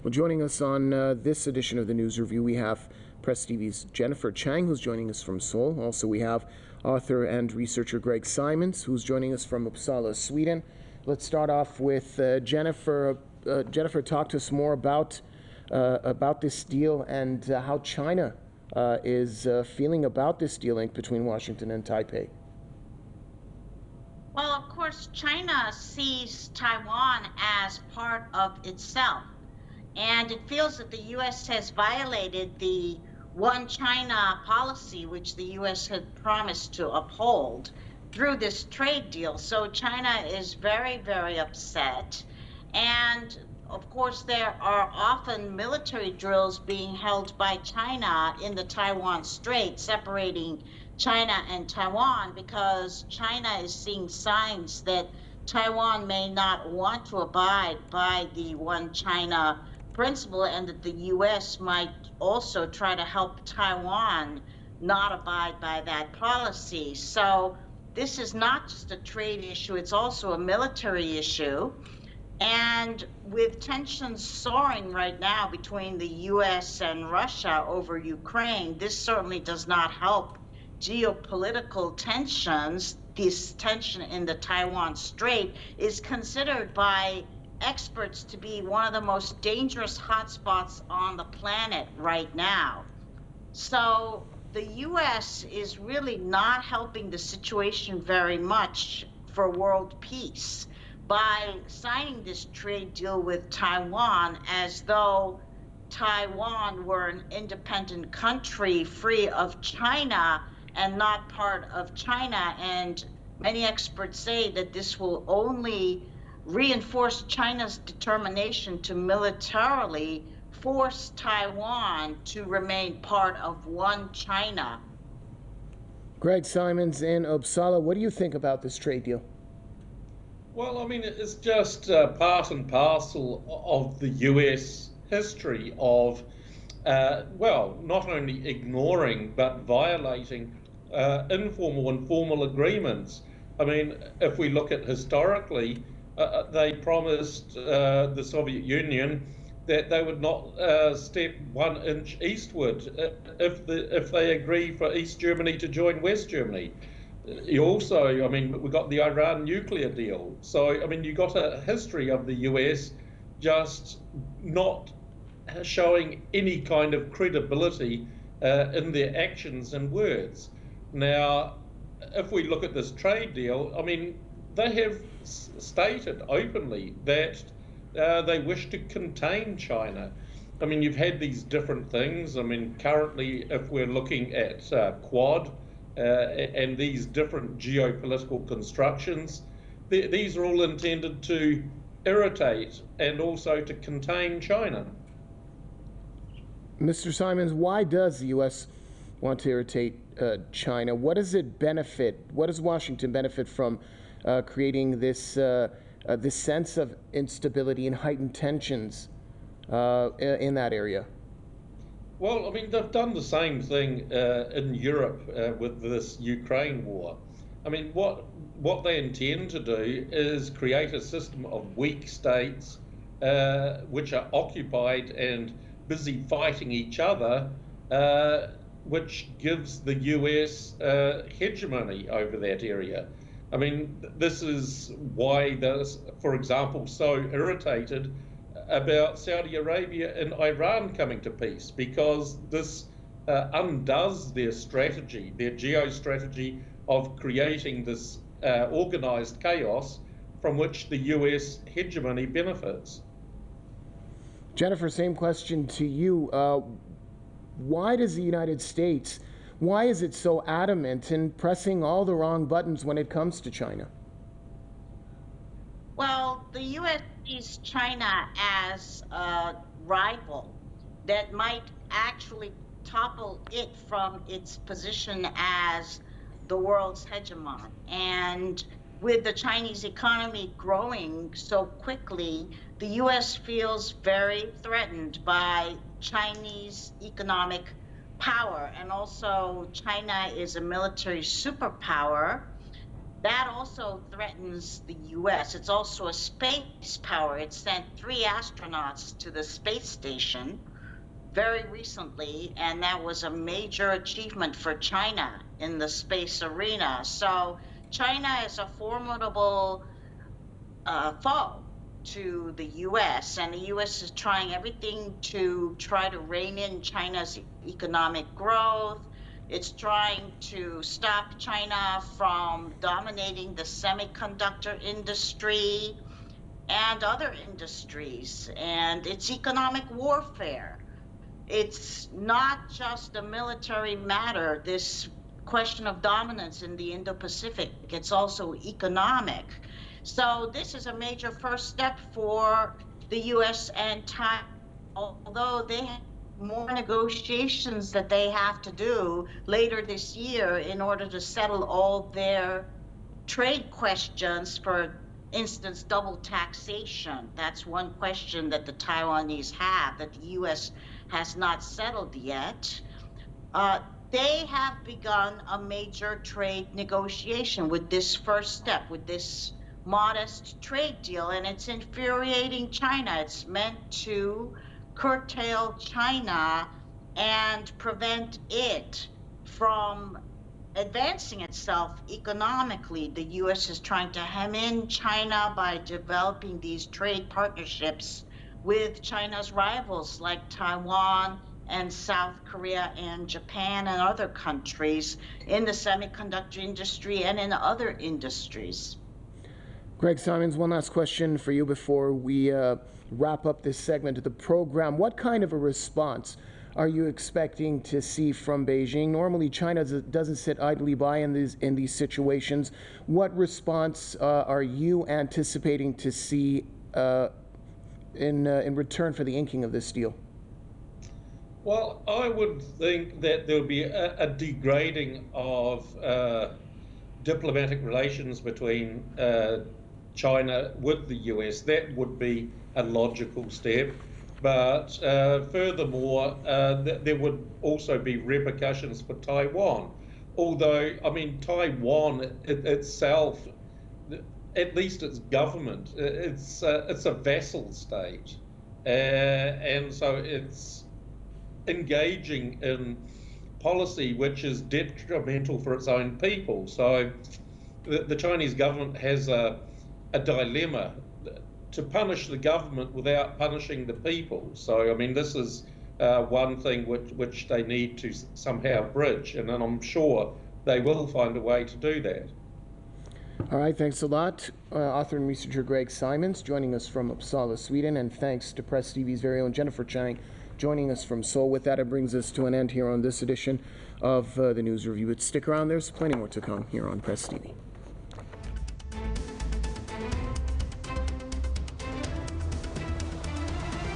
Well, joining us on this edition of the News Review, we have Press TV's Jennifer Chang, who's joining us from Seoul. Also, we have author and researcher Greg Simons, who's joining us from Uppsala, Sweden. Let's start off with Jennifer. Jennifer, talk to us more about this deal and how China is feeling about this deal link between Washington and Taipei. Well, of course, China sees Taiwan as part of itself, and it feels that the U.S. has violated the One China policy, which the U.S. had promised to uphold through this trade deal. So China is very, very upset. And of course, there are often military drills being held by China in the Taiwan Strait, separating China and Taiwan, because China is seeing signs that Taiwan may not want to abide by the One China principle, and that the U.S. might also try to help Taiwan not abide by that policy. So this is not just a trade issue, it's also a military issue. And with tensions soaring right now between the U.S. and Russia over Ukraine, this certainly does not help geopolitical tensions. This tension in the Taiwan Strait is considered by experts to be one of the most dangerous hotspots on the planet right now. So the U.S. is really not helping the situation very much for world peace by signing this trade deal with Taiwan, as though Taiwan were an independent country free of China and not part of China. And many experts say that this will only reinforce China's determination to militarily force Taiwan to remain part of One China. Greg Simons in Uppsala, what do you think about this trade deal? Well, I mean, it's just part and parcel of the US history of, not only ignoring but violating informal and formal agreements. I mean, if we look at historically, they promised the Soviet Union that they would not step 1 inch eastward if they agree for East Germany to join West Germany. You also, I mean, we got the Iran nuclear deal. So, I mean, you got a history of the US just not showing any kind of credibility in their actions and words. Now, if we look at this trade deal, I mean, they have stated openly that they wish to contain China. I mean, you've had these different things. I mean, currently, if we're looking at Quad, and these different geopolitical constructions, these are all intended to irritate and also to contain China. Mr. Simons, why does the U.S. want to irritate China? What does it benefit? What does Washington benefit from creating this sense of instability and heightened tensions in that area? Well, I mean, they've done the same thing in Europe with this Ukraine war. I mean, what they intend to do is create a system of weak states which are occupied and busy fighting each other, which gives the US hegemony over that area. I mean, this is why they're, for example, so irritated about Saudi Arabia and Iran coming to peace, because this undoes their strategy, their geostrategy of creating this organized chaos from which the US hegemony benefits. Jennifer, same question to you. Why does the United States, why is it so adamant in pressing all the wrong buttons when it comes to China? Well, the U.S. sees China as a rival that might actually topple it from its position as the world's hegemon. And with the Chinese economy growing so quickly, the U.S. feels very threatened by Chinese economic power. And also, China is a military superpower. That also threatens the US. It's also a space power. It sent 3 astronauts to the space station very recently, and that was a major achievement for China in the space arena. So China is a formidable foe to the US, and the US is trying everything to try to rein in China's economic growth. It's trying to stop China from dominating the semiconductor industry and other industries, and it's economic warfare. It's not just a military matter, this question of dominance in the Indo-Pacific. It's also economic. So this is a major first step for the US and Taiwan, although they have more negotiations that they have to do later this year in order to settle all their trade questions. For instance, double taxation. That's one question that the Taiwanese have that the US has not settled yet. They have begun a major trade negotiation with this first step, with this modest trade deal, and it's infuriating China. It's meant to curtail China and prevent it from advancing itself economically. The US is trying to hem in China by developing these trade partnerships with China's rivals like Taiwan and South Korea and Japan and other countries in the semiconductor industry and in other industries. Greg Simons, one last question for you before we wrap up this segment of the program. What kind of a response are you expecting to see from Beijing? Normally, China doesn't sit idly by in these situations. What response are you anticipating to see in return for the inking of this deal? Well, I would think that there'll be a degrading of diplomatic relations between China with the US. That would be a logical step. But furthermore, there would also be repercussions for Taiwan. Although, I mean, Taiwan itself, at least its government, it's a vassal state. And so it's engaging in policy which is detrimental for its own people. So the Chinese government has a dilemma to punish the government without punishing the people. So, I mean, this is one thing which they need to somehow bridge, and then I'm sure they will find a way to do that. All right, thanks a lot. Author and researcher Greg Simons joining us from Uppsala, Sweden, and thanks to Press TV's very own Jennifer Chang joining us from Seoul. With that, it brings us to an end here on this edition of the News Review. But stick around, there's plenty more to come here on Press TV.